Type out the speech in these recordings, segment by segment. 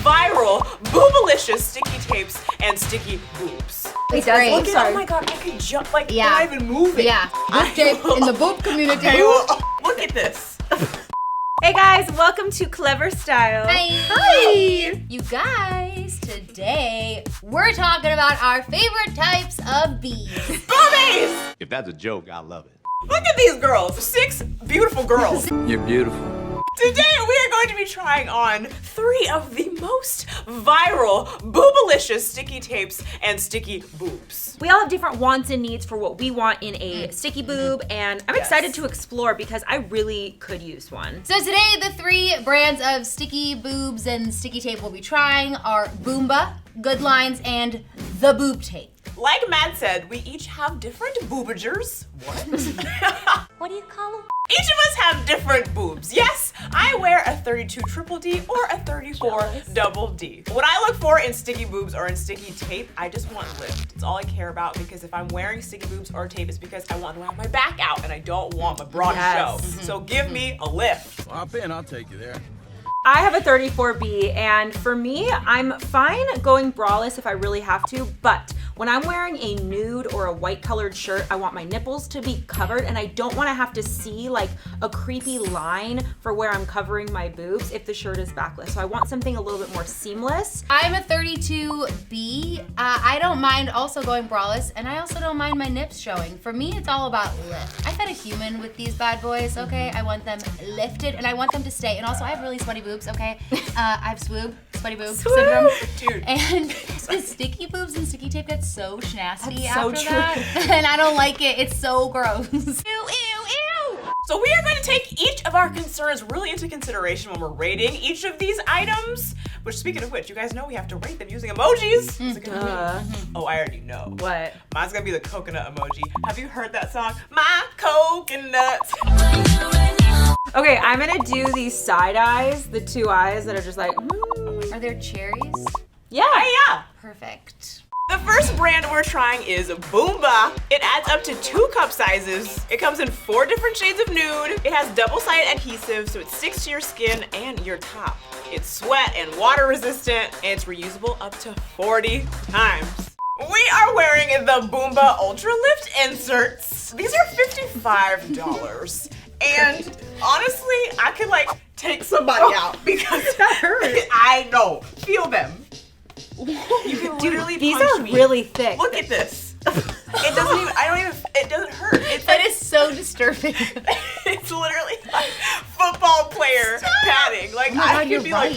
viral boobalicious sticky tapes and sticky boobs. It's great. Look at, oh my god, I could jump, like, not even move it. Yeah, boob tape in the boob community. Okay, well, look at this. Hey guys, welcome to Clevver Style. Hi. You guys, today we're talking about our favorite types of bees. Boobies! If that's a joke, I love it. Look at these girls, 6 beautiful girls. You're beautiful. Today we are going to be trying on 3 of the most viral boobalicious sticky tapes and sticky boobs. We all have different wants and needs for what we want in a sticky boob, and I'm excited to explore because I really could use one. So today the 3 brands of sticky boobs and sticky tape we'll be trying are Boomba, Good Lines, and the Boob Tape. Like Matt said, we each have different boobagers. What? What do you call them? Each of us have different boobs. Yes, I wear a 32 triple D or a 34 double D. What I look for in sticky boobs or in sticky tape, I just want lift. It's all I care about, because if I'm wearing sticky boobs or tape, it's because I want to have my back out and I don't want my bra to show. So give me a lift. Hop in, I'll take you there. I have a 34B, and for me, I'm fine going braless if I really have to, but when I'm wearing a nude or a white colored shirt, I want my nipples to be covered, and I don't want to have to see like a creepy line for where I'm covering my boobs if the shirt is backless. So I want something a little bit more seamless. I'm a 32B. I don't mind also going braless, and I also don't mind my nips showing. For me, it's all about lift. I fed a human with these bad boys, okay? I want them lifted, and I want them to stay. And also, I have really sweaty boobs, okay? I have sweaty boob syndrome. Dude. And the sticky boobs and sticky tape gets so schnasty That's so after true. that. And I don't like it. It's so gross. Ew, ew, ew. So we are going to take each of our concerns really into consideration when we're rating each of these items. Which, speaking of which, you guys know we have to rate them using emojis. Is it gonna be? Oh, I already know. What? Mine's gonna be the coconut emoji. Have you heard that song? My coconut. Okay, I'm gonna do these side eyes, the 2 eyes that are just like, Are there cherries? yeah. Yeah. Perfect. The first brand we're trying is Boomba. It adds up to 2 cup sizes. It comes in 4 different shades of nude. It has double-sided adhesive, so it sticks to your skin and your top. It's sweat and water resistant, and it's reusable up to 40 times. We are wearing the Boomba Ultra Lift inserts. These are $55. And honestly, I could like take somebody out because That hurt. I know. Feel them. You can literally These punch are me. really thick. Look at this. It doesn't even, it doesn't hurt. It's That like, is so disturbing. it's literally like football player padding. Like, Oh my I God, could you're be right.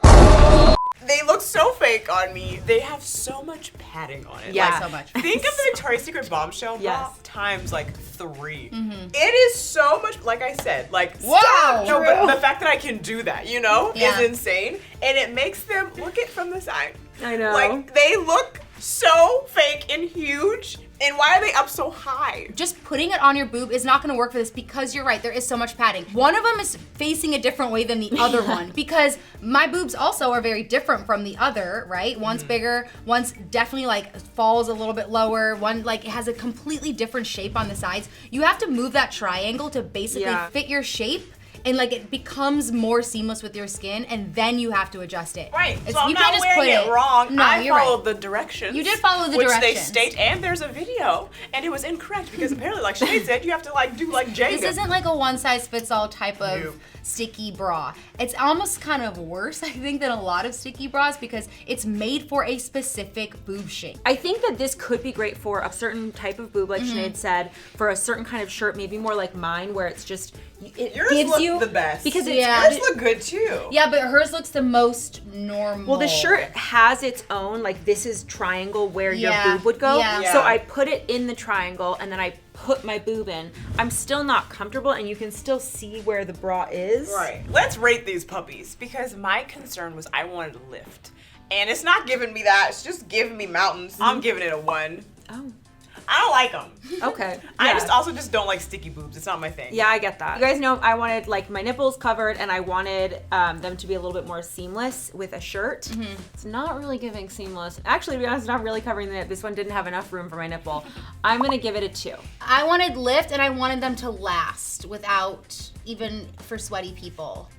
like, they look so fake on me. They have so much padding on it. Yeah. Like, So much. think of the Victoria's Secret bombshell bra Yes. times like 3. It is so much, like I said, like, Wow. stop. No, but True. the fact that I can do that, you know, Yeah. is insane. And it makes them, look it from the side. I know. Like, they look so fake and huge. And why are they up so high? Just putting it on your boob is not gonna work for this because you're right, there is so much padding. One of them is facing a different way than the other one because my boobs also are very different from the other, right? One's bigger, one's definitely like falls a little bit lower, one like has a completely different shape on the sides. You have to move that triangle to basically fit your shape. And like it becomes more seamless with your skin, and then you have to adjust it. Right, It's- so I'm you not can't just wearing put it wrong. No, I you're right. followed the directions. You did follow the which directions. they state, and there's a video, and it was incorrect because apparently, like Shade said, you have to like do like Jenga. This isn't like a one-size-fits-all type of No. sticky bra. It's almost kind of worse, I think, than a lot of sticky bras because it's made for a specific boob shape. I think that this could be great for a certain type of boob, like Sinead said, for a certain kind of shirt, maybe more like mine, where it's just, it Yours gives look you the best. because it's Yeah. Yours look good too. Yeah, but hers looks the most normal. well, the shirt has its own, like this is triangle where Yeah. your boob would go. Yeah. So I put it in the triangle and then I put my boob in. I'm still not comfortable and you can still see where the bra is. Right. Let's rate these puppies because my concern was I wanted to lift. And it's not giving me that. It's just giving me mountains. I'm giving it a 1. Oh, I don't like them. okay. I Yeah. just also just don't like sticky boobs. It's not my thing. Yeah, I get that. You guys know I wanted like my nipples covered and I wanted them to be a little bit more seamless with a shirt. It's not really giving seamless. Actually, to be honest, it's not really covering the nip. This one didn't have enough room for my nipple. I'm gonna give it a 2. I wanted lift and I wanted them to last without, even for sweaty people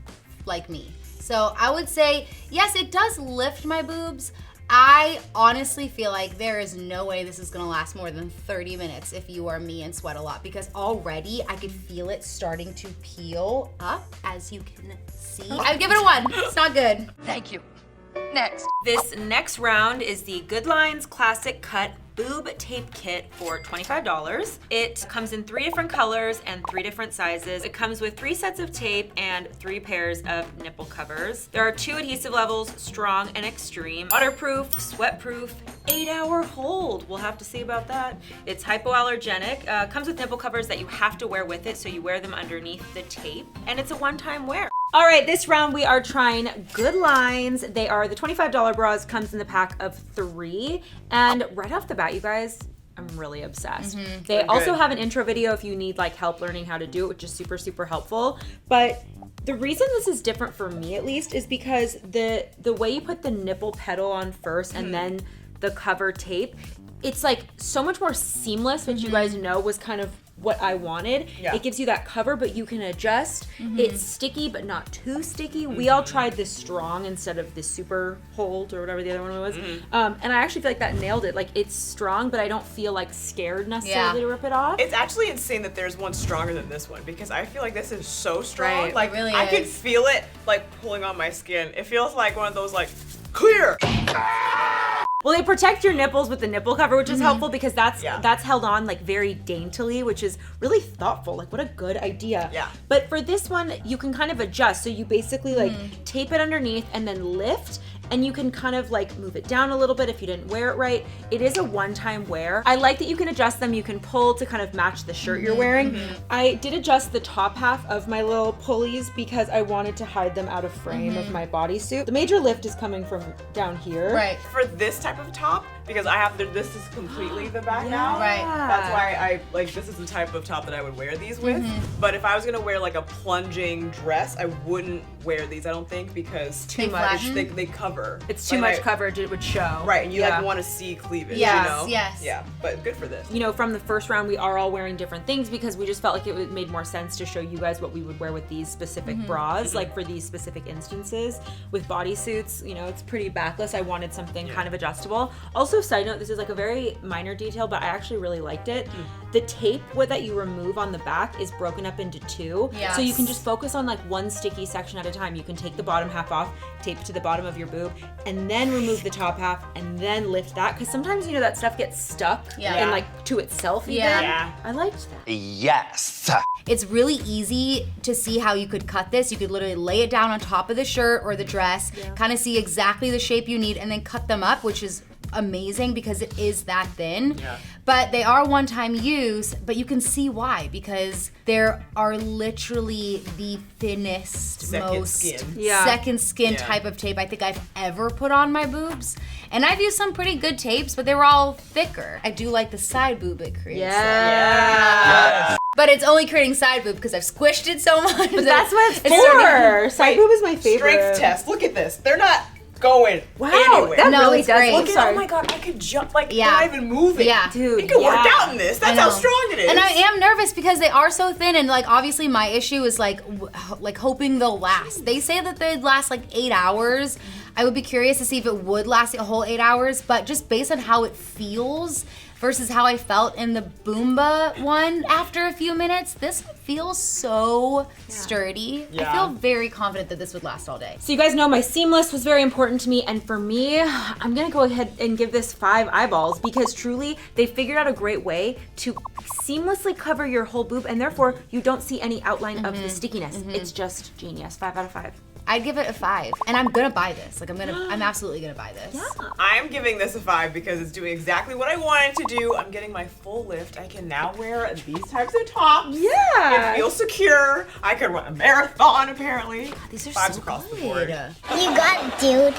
like me. So I would say, yes, it does lift my boobs. I honestly feel like there is no way this is gonna last more than 30 minutes if you are me and sweat a lot, because already I could feel it starting to peel up, as you can see. I'd give it a 1. It's not good. Thank you. Next. This next round is the Good Lines Classic Cut Boob Tape Kit for $25. It comes in 3 different colors and 3 different sizes. It comes with 3 sets of tape and 3 pairs of nipple covers. There are 2 adhesive levels, strong and extreme, waterproof, sweat-proof, 8-hour hold. We'll have to see about that. It's hypoallergenic. Comes with nipple covers that you have to wear with it, so you wear them underneath the tape, and it's a one-time wear. All right, this round we are trying Good Lines. They are the $25 bras, comes in the pack of 3. And right off the bat, you guys, I'm really obsessed. They also have an intro video if you need like help learning how to do it, which is super, super helpful. But the reason this is different for me at least is because the way you put the nipple pedal on first and then the cover tape, it's like so much more seamless, which you guys know was kind of what I wanted. Yeah. It gives you that cover, but you can adjust. It's sticky, but not too sticky. We all tried this strong instead of the super hold or whatever the other one was. And I actually feel like that nailed it. Like, it's strong, but I don't feel like scared necessarily to rip it off. It's actually insane that there's one stronger than this one, because I feel like this is so strong. Right. Like, It really I can is. feel it like pulling on my skin. It feels like one of those like, clear. Well, they protect your nipples with the nipple cover, which is helpful because that's Yeah. held on like very daintily, which is really thoughtful. Like, what a good idea. Yeah. But for this one, you can kind of adjust. So you basically like tape it underneath and then lift, and you can kind of like move it down a little bit if you didn't wear it right. It is a one-time wear. I like that you can adjust them. You can pull to kind of match the shirt you're wearing. I did adjust the top half of my little pulleys because I wanted to hide them out of frame of my bodysuit. The major lift is coming from down here. Right. For this type of top, because I have this is completely the back now. Right. That's why I like, this is the type of top that I would wear these with. But if I was gonna wear like a plunging dress, I wouldn't wear these, I don't think, because Too much. they cover. It's too Like, much coverage, it would show. Right, and you like want to see cleavage, Yes, you know? yes. Yeah, but good for this. You know, from the first round, we are all wearing different things because we just felt like it made more sense to show you guys what we would wear with these specific bras, like for these specific instances. With bodysuits, you know, it's pretty backless. I wanted something kind of adjustable. Also, side note, this is like a very minor detail, but I actually really liked it. The tape that you remove on the back is broken up into 2. Yes. So you can just focus on like one sticky section at a time. You can take the bottom half off, tape it to the bottom of your boob, and then remove the top half and then lift that. Because sometimes, you know, that stuff gets stuck and like to itself even. Yeah. I liked that. Yes. It's really easy to see how you could cut this. You could literally lay it down on top of the shirt or the dress, kind of see exactly the shape you need, and then cut them up, which is amazing because it is that thin. But they are one-time use, but you can see why, because there are literally the thinnest, Second skin. second skin Yeah. type of tape I think I've ever put on my boobs. And I've used some pretty good tapes, but they were all thicker. I do like the side boob it creates. Yes. But it's only creating side boob because I've squished it so much. But that's what it's starting- for. Side boob is my favorite. Strength test. Look at this. They're not going Wow, anywhere. that No, really it's does. great. Look at, Sorry. oh my god, I could jump, like, Yeah. not even moving. Yeah. Dude, You can work yeah. out in this. That's I how know. strong it is. And I am nervous because they are so thin, and like obviously my issue is like hoping they'll last. They say that they'd last like 8 hours. I would be curious to see if it would last a whole 8 hours, but just based on how it feels versus how I felt in the Boomba one after a few minutes, this feels so sturdy. I Yeah. feel very confident that this would last all day. So you guys know my seamless was very important to me, and for me, I'm gonna go ahead and give this 5 eyeballs because truly they figured out a great way to seamlessly cover your whole boob, and therefore you don't see any outline of the stickiness. It's just genius. 5 out of 5. I'd give it a 5, and I'm gonna buy this. Like I'm absolutely gonna buy this. I'm giving this a 5 because it's doing exactly what I wanted to do. I'm getting my full lift. I can now wear these types of tops. Yeah. It feels secure. I could run a marathon, apparently. These are 5s so across the good. board. You got it, dude.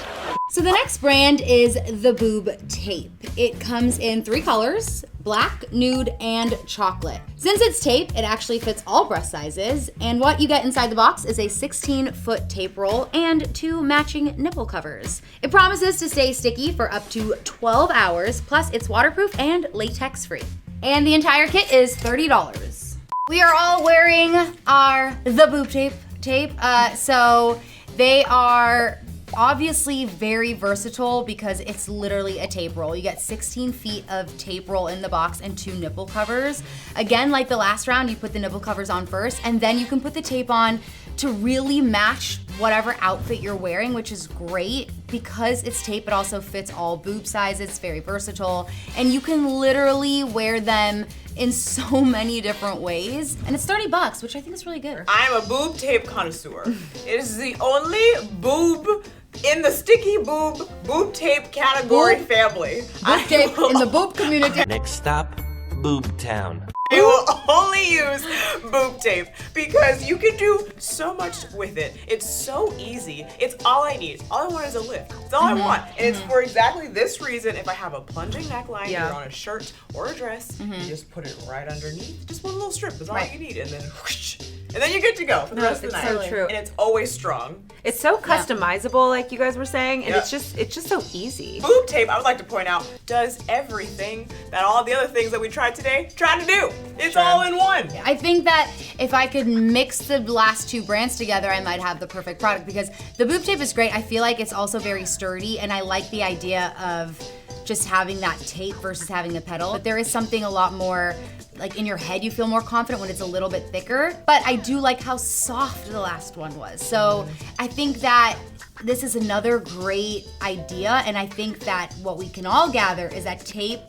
So the next brand is the Boob tape. It comes in 3 colors, black, nude, and chocolate. Since it's tape, it actually fits all breast sizes, and what you get inside the box is a 16-foot tape roll and 2 matching nipple covers. It promises to stay sticky for up to 12 hours, plus it's waterproof and latex-free. And the entire kit is $30. We are all wearing our The Boob tape. So They are obviously very versatile because it's literally a tape roll. You get 16 feet of tape roll in the box and 2 nipple covers. Again, like the last round, you put the nipple covers on first, and then you can put the tape on to really match whatever outfit you're wearing, which is great because it's tape. It also fits all boob sizes. It's very versatile, and you can literally wear them in so many different ways. And it's $30, which I think is really good. I'm a boob tape connoisseur. It is the only boob in the sticky boob tape category Boob. family. Boob tape in the boob community. Next stop, Boob Town. I will only use boob tape because you can do so much with it. It's so easy. It's all I need. All I want is a lift. It's all I want. And it's for exactly this reason. If I have a plunging neckline, Yeah. either on a shirt or a dress, you just put it right underneath. Just one little strip is all you need. And then whoosh, and then you're good to go for the rest of the it's night. so true. And it's always strong. It's so customizable, like you guys were saying, and Yeah. it's just so easy. Boob tape, I would like to point out, does everything that all the other things that we tried today try to do. It's all in one. I think that if I could mix the last 2 brands together, I might have the perfect product because the boob tape is great. I feel like it's also very sturdy, and I like the idea of just having that tape versus having the pedal. But there is something a lot more, like in your head, you feel more confident when it's a little bit thicker. But I do like how soft the last one was. So I think that this is another great idea, and I think that what we can all gather is that tape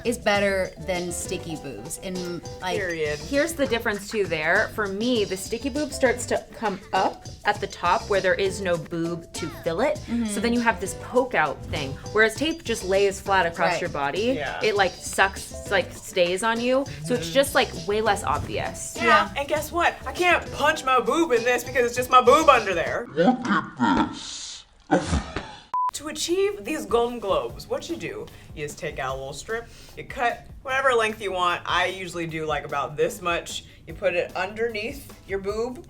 is better than sticky boobs. In like, Period. Here's the difference too there. For me, the sticky boob starts to come up at the top where there is no boob to fill it. So then you have this poke out thing. Whereas tape just lays flat across Right. your body. Yeah. It like sucks, like stays on you. So it's just like way less obvious. Yeah, and guess what? I can't punch my boob in this because it's just my boob under there. To achieve these Golden Globes, what you do, you just take out a little strip, you cut whatever length you want. I usually do like about this much. You put it underneath your boob,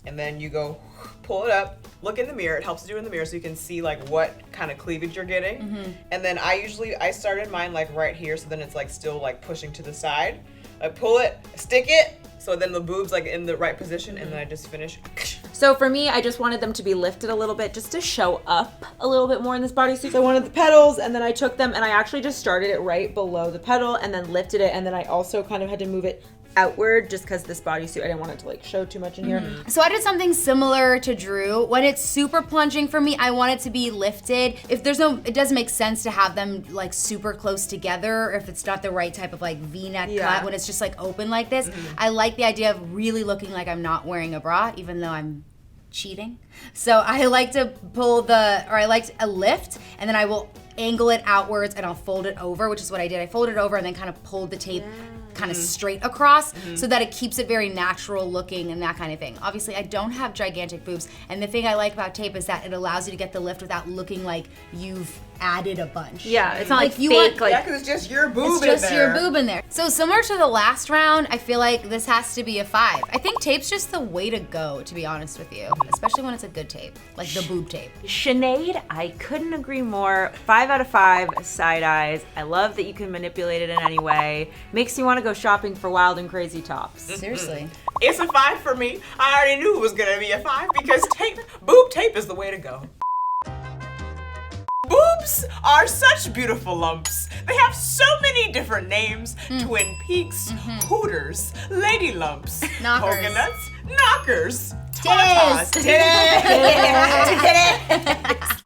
and then you go pull it up, look in the mirror. It helps to do it in the mirror so you can see like what kind of cleavage you're getting. And then I started mine like right here, so then it's like still like pushing to the side. I pull it, stick it, so then the boob's like in the right position, and then I just finish. So for me, I just wanted them to be lifted a little bit just to show up a little bit more in this bodysuit. So I wanted the pedals, and then I took them and I actually just started it right below the pedal and then lifted it, and then I also kind of had to move it outward just because this bodysuit, I didn't want it to like show too much in here. So I did something similar to Drew. When it's super plunging for me, I want it to be lifted. If there's no, it doesn't make sense to have them like super close together if it's not the right type of like V-neck cut, when it's just like open like this. I like the idea of really looking like I'm not wearing a bra, even though I'm cheating. So I like to I like a lift, and then I will angle it outwards and I'll fold it over, which is what I did. I folded it over and then kind of pulled the tape kind of straight across so that it keeps it very natural looking and that kind of thing. Obviously, I don't have gigantic boobs, and the thing I like about tape is that it allows you to get the lift without looking like you've added a bunch. Yeah, it's not like you fake, want- Yeah, because it's just your boob It's in just there. your boob in there. So similar to the last round, I feel like this has to be a 5. I think tape's just the way to go, to be honest with you, especially when it's a good tape, like the boob tape. Sinead, I couldn't agree more. 5 out of 5 side eyes. I love that you can manipulate it in any way. Makes you want to go shopping for wild and crazy tops. Seriously. It's a 5 for me. I already knew it was gonna be a 5 because boob tape is the way to go. Boobs are such beautiful lumps. They have so many different names. Twin Peaks, Hooters, Lady Lumps, Knockers. Coconuts, Knockers, Titties. Tatas, titties.